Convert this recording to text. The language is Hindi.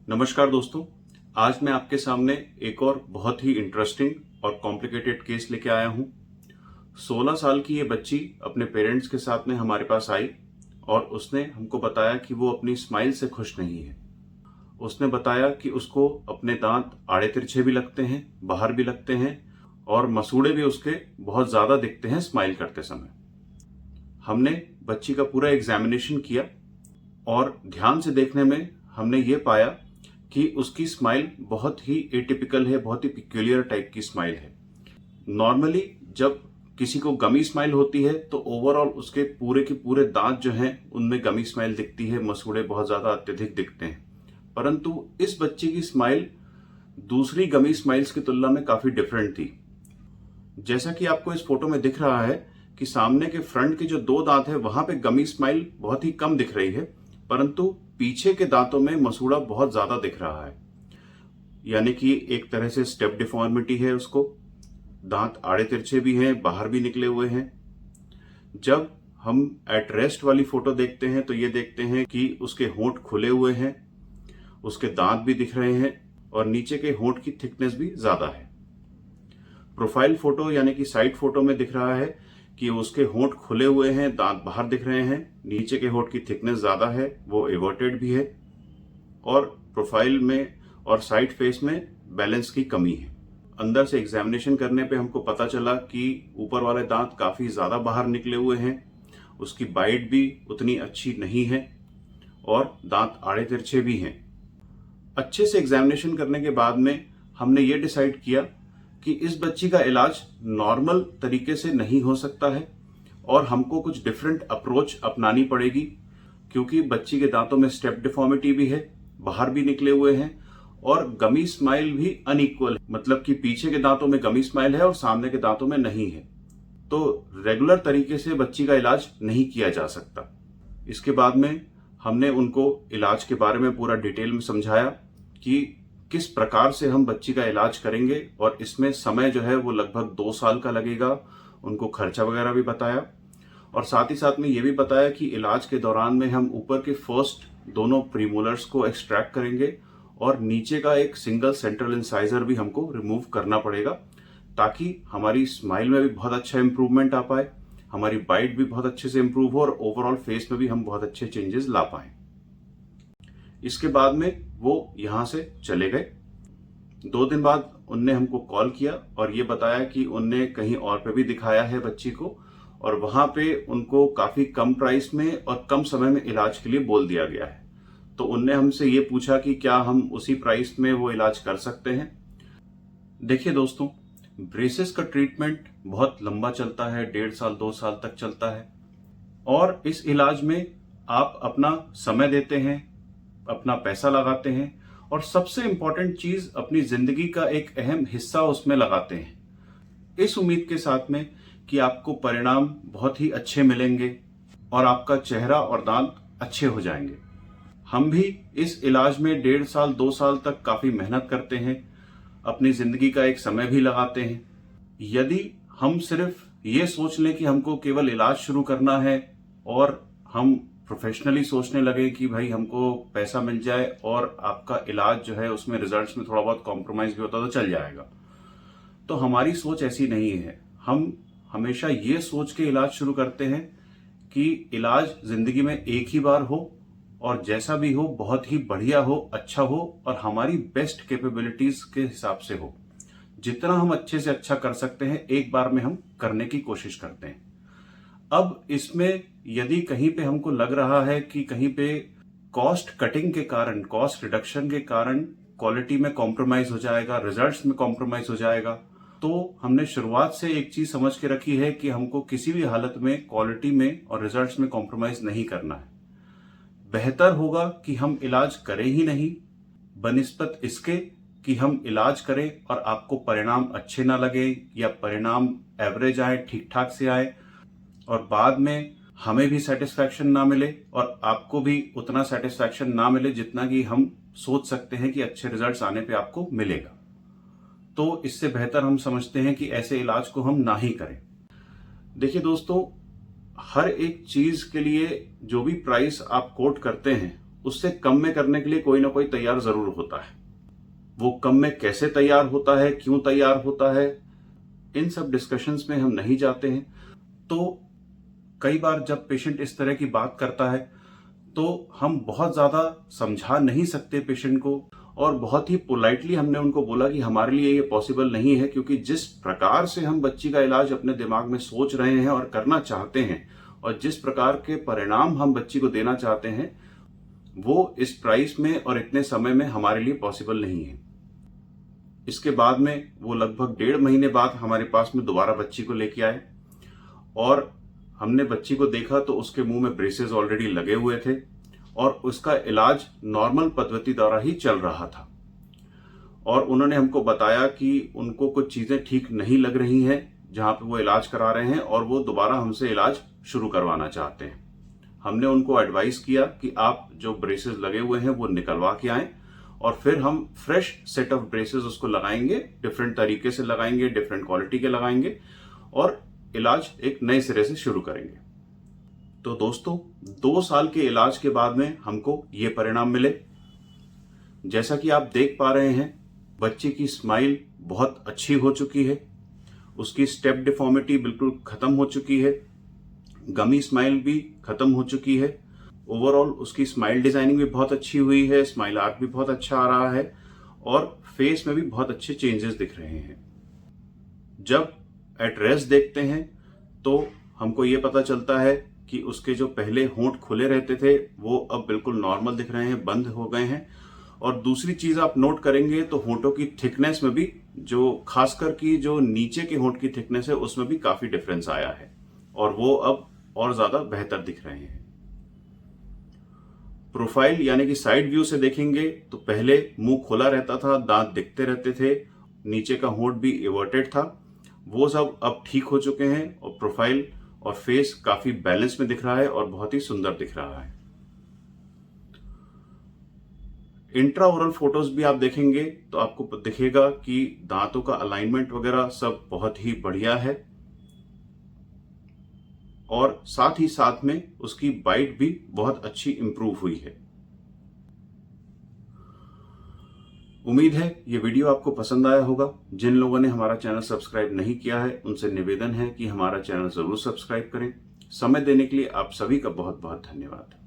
नमस्कार दोस्तों। आज मैं आपके सामने एक और बहुत ही इंटरेस्टिंग और कॉम्प्लिकेटेड केस लेके आया हूँ। 16 साल की ये बच्ची अपने पेरेंट्स के साथ में हमारे पास आई और उसने हमको बताया कि वो अपनी स्माइल से खुश नहीं है। उसने बताया कि उसको अपने दांत आड़े तिरछे भी लगते हैं, बाहर भी लगते हैं और मसूड़े भी उसके बहुत ज़्यादा दिखते हैं स्माइल करते समय। हमने बच्ची का पूरा एग्जामिनेशन किया और ध्यान से देखने में हमने ये पाया कि उसकी स्माइल बहुत ही एटिपिकल है, बहुत ही पिक्यूलियर टाइप की स्माइल है। नॉर्मली जब किसी को गमी स्माइल होती है तो ओवरऑल उसके पूरे के पूरे दांत जो हैं उनमें गमी स्माइल दिखती है, मसूड़े बहुत ज्यादा अत्यधिक दिखते हैं। परंतु इस बच्चे की स्माइल दूसरी गमी स्माइल्स की तुलना में काफी डिफरेंट थी। जैसा कि आपको इस फोटो में दिख रहा है कि सामने के फ्रंट के जो दो दांत है वहां पे गमी स्माइल बहुत ही कम दिख रही है, परंतु पीछे के दांतों में मसूड़ा बहुत ज्यादा दिख रहा है। यानी कि एक तरह से स्टेप डिफॉर्मिटी है उसको। दांत आड़े तिरछे भी हैं, बाहर भी निकले हुए हैं। जब हम एट रेस्ट वाली फोटो देखते हैं तो ये देखते हैं कि उसके होंठ खुले हुए हैं, उसके दांत भी दिख रहे हैं और नीचे के होंठ की थिकनेस भी ज्यादा है। प्रोफाइल फोटो यानी कि साइड फोटो में दिख रहा है कि उसके होंठ खुले हुए हैं, दांत बाहर दिख रहे हैं, नीचे के होंठ की थिकनेस ज्यादा है, वो एवर्टेड भी है और प्रोफाइल में और साइड फेस में बैलेंस की कमी है। अंदर से एग्जामिनेशन करने पे हमको पता चला कि ऊपर वाले दांत काफी ज्यादा बाहर निकले हुए हैं, उसकी बाइट भी उतनी अच्छी नहीं है और दांत आड़े तिरछे भी हैं। अच्छे से एग्जामिनेशन करने के बाद में हमने ये डिसाइड किया कि इस बच्ची का इलाज नॉर्मल तरीके से नहीं हो सकता है और हमको कुछ डिफरेंट अप्रोच अपनानी पड़ेगी, क्योंकि बच्ची के दांतों में स्टेप डिफॉर्मिटी भी है, बाहर भी निकले हुए हैं और गमी स्माइल भी अनइक्वल है। मतलब कि पीछे के दांतों में गमी स्माइल है और सामने के दांतों में नहीं है। तो रेगुलर तरीके से बच्ची का इलाज नहीं किया जा सकता। इसके बाद में हमने उनको इलाज के बारे में पूरा डिटेल में समझाया कि किस प्रकार से हम बच्ची का इलाज करेंगे और इसमें समय जो है वो लगभग 2 साल का लगेगा। उनको खर्चा वगैरह भी बताया और साथ ही साथ में ये भी बताया कि इलाज के दौरान में हम ऊपर के फर्स्ट दोनों प्रीमोलर्स को एक्सट्रैक्ट करेंगे और नीचे का एक सिंगल सेंट्रल इंसाइजर भी हमको रिमूव करना पड़ेगा, ताकि हमारी स्माइल में भी बहुत अच्छा इंप्रूवमेंट आ पाए, हमारी बाइट भी बहुत अच्छे से इंप्रूव हो और ओवरऑल फेस में भी हम बहुत अच्छे चेंजेस ला पाए। इसके बाद में वो यहां से चले गए। 2 दिन बाद उनने हमको कॉल किया और ये बताया कि उनने कहीं और पे भी दिखाया है बच्ची को और वहां पे उनको काफी कम प्राइस में और कम समय में इलाज के लिए बोल दिया गया है। तो उनने हमसे ये पूछा कि क्या हम उसी प्राइस में वो इलाज कर सकते हैं। देखिए दोस्तों, ब्रेसेस का ट्रीटमेंट बहुत लंबा चलता है, 1.5 साल 2 साल तक चलता है और इस इलाज में आप अपना समय देते हैं, अपना पैसा लगाते हैं और सबसे इंपॉर्टेंट चीज अपनी जिंदगी का एक अहम हिस्सा उसमें लगाते हैं, इस उम्मीद के साथ में कि आपको परिणाम बहुत ही अच्छे मिलेंगे और आपका चेहरा और दांत अच्छे हो जाएंगे। हम भी इस इलाज में 1.5 साल 2 साल तक काफी मेहनत करते हैं, अपनी जिंदगी का एक समय भी लगाते हैं। यदि हम सिर्फ ये सोच लें कि हमको केवल इलाज शुरू करना है और हम प्रोफेशनली सोचने लगे कि भाई हमको पैसा मिल जाए और आपका इलाज जो है उसमें रिजल्ट्स में थोड़ा बहुत कॉम्प्रोमाइज भी होता तो चल जाएगा, तो हमारी सोच ऐसी नहीं है। हम हमेशा ये सोच के इलाज शुरू करते हैं कि इलाज जिंदगी में एक ही बार हो और जैसा भी हो बहुत ही बढ़िया हो, अच्छा हो और हमारी बेस्ट कैपेबिलिटीज के हिसाब से हो। जितना हम अच्छे से अच्छा कर सकते हैं एक बार में हम करने की कोशिश करते हैं। अब इसमें यदि कहीं पे हमको लग रहा है कि कहीं पे कॉस्ट कटिंग के कारण, कॉस्ट रिडक्शन के कारण क्वालिटी में कॉम्प्रोमाइज हो जाएगा, रिजल्ट्स में कॉम्प्रोमाइज हो जाएगा, तो हमने शुरुआत से एक चीज समझ के रखी है कि हमको किसी भी हालत में क्वालिटी में और रिजल्ट्स में कॉम्प्रोमाइज नहीं करना है। बेहतर होगा कि हम इलाज करें ही नहीं, बनिस्बत इसके कि हम इलाज करें और आपको परिणाम अच्छे ना लगे या परिणाम एवरेज आए, ठीक ठाक से आए और बाद में हमें भी सेटिस्फैक्शन ना मिले और आपको भी उतना सेटिस्फैक्शन ना मिले जितना कि हम सोच सकते हैं कि अच्छे रिजल्ट्स आने पे आपको मिलेगा। तो इससे बेहतर हम समझते हैं कि ऐसे इलाज को हम ना ही करें। देखिए दोस्तों, हर एक चीज के लिए जो भी प्राइस आप कोट करते हैं उससे कम में करने के लिए कोई ना कोई तैयार जरूर होता है। वो कम में कैसे तैयार होता है, क्यों तैयार होता है, इन सब डिस्कशंस में हम नहीं जाते हैं। तो कई बार जब पेशेंट इस तरह की बात करता है तो हम बहुत ज्यादा समझा नहीं सकते पेशेंट को, और बहुत ही पोलाइटली हमने उनको बोला कि हमारे लिए ये पॉसिबल नहीं है, क्योंकि जिस प्रकार से हम बच्ची का इलाज अपने दिमाग में सोच रहे हैं और करना चाहते हैं और जिस प्रकार के परिणाम हम बच्ची को देना चाहते हैं, वो इस प्राइस में और इतने समय में हमारे लिए पॉसिबल नहीं है। इसके बाद में वो लगभग 1.5 महीने बाद हमारे पास में दोबारा बच्ची को लेके आए और हमने बच्ची को देखा तो उसके मुंह में ब्रेसेस ऑलरेडी लगे हुए थे और उसका इलाज नॉर्मल पद्धति द्वारा ही चल रहा था। और उन्होंने हमको बताया कि उनको कुछ चीजें ठीक नहीं लग रही हैं जहां पे वो इलाज करा रहे हैं और वो दोबारा हमसे इलाज शुरू करवाना चाहते हैं। हमने उनको एडवाइस किया कि आप जो ब्रेसेस लगे हुए हैं वो निकलवा के आएं और फिर हम फ्रेश सेट ऑफ ब्रेसेस उसको लगाएंगे, डिफरेंट तरीके से लगाएंगे, डिफरेंट क्वालिटी के लगाएंगे और इलाज एक नए सिरे से शुरू करेंगे। तो दोस्तों, 2 साल के इलाज के बाद में हमको ये परिणाम मिले। जैसा कि आप देख पा रहे हैं, बच्चे की स्माइल बहुत अच्छी हो चुकी है, उसकी स्टेप डिफॉर्मिटी बिल्कुल खत्म हो चुकी है, गमी स्माइल भी खत्म हो चुकी है, ओवरऑल उसकी स्माइल डिजाइनिंग भी बहुत अच्छी हुई है, स्माइल आर्ट भी बहुत अच्छा आ रहा है और फेस में भी बहुत अच्छे चेंजेस दिख रहे हैं। जब एट रेस्ट देखते हैं तो हमको ये पता चलता है कि उसके जो पहले होंठ खुले रहते थे वो अब बिल्कुल नॉर्मल दिख रहे हैं, बंद हो गए हैं। और दूसरी चीज आप नोट करेंगे तो होंठों की थिकनेस में भी, जो खासकर की जो नीचे के होंठ की थिकनेस है, उसमें भी काफी डिफरेंस आया है और वो अब और ज्यादा बेहतर दिख रहे हैं। प्रोफाइल यानी कि साइड व्यू से देखेंगे तो पहले मुंह खुला रहता था, दांत दिखते रहते थे, नीचे का होंठ भी इवर्टेड था, वो सब अब ठीक हो चुके हैं और प्रोफाइल और फेस काफी बैलेंस में दिख रहा है और बहुत ही सुंदर दिख रहा है। इंट्राओरल फोटोज भी आप देखेंगे तो आपको दिखेगा कि दांतों का अलाइनमेंट वगैरह सब बहुत ही बढ़िया है और साथ ही साथ में उसकी बाइट भी बहुत अच्छी इंप्रूव हुई है। उम्मीद है ये वीडियो आपको पसंद आया होगा। जिन लोगों ने हमारा चैनल सब्सक्राइब नहीं किया है उनसे निवेदन है कि हमारा चैनल जरूर सब्सक्राइब करें। समय देने के लिए आप सभी का बहुत बहुत धन्यवाद।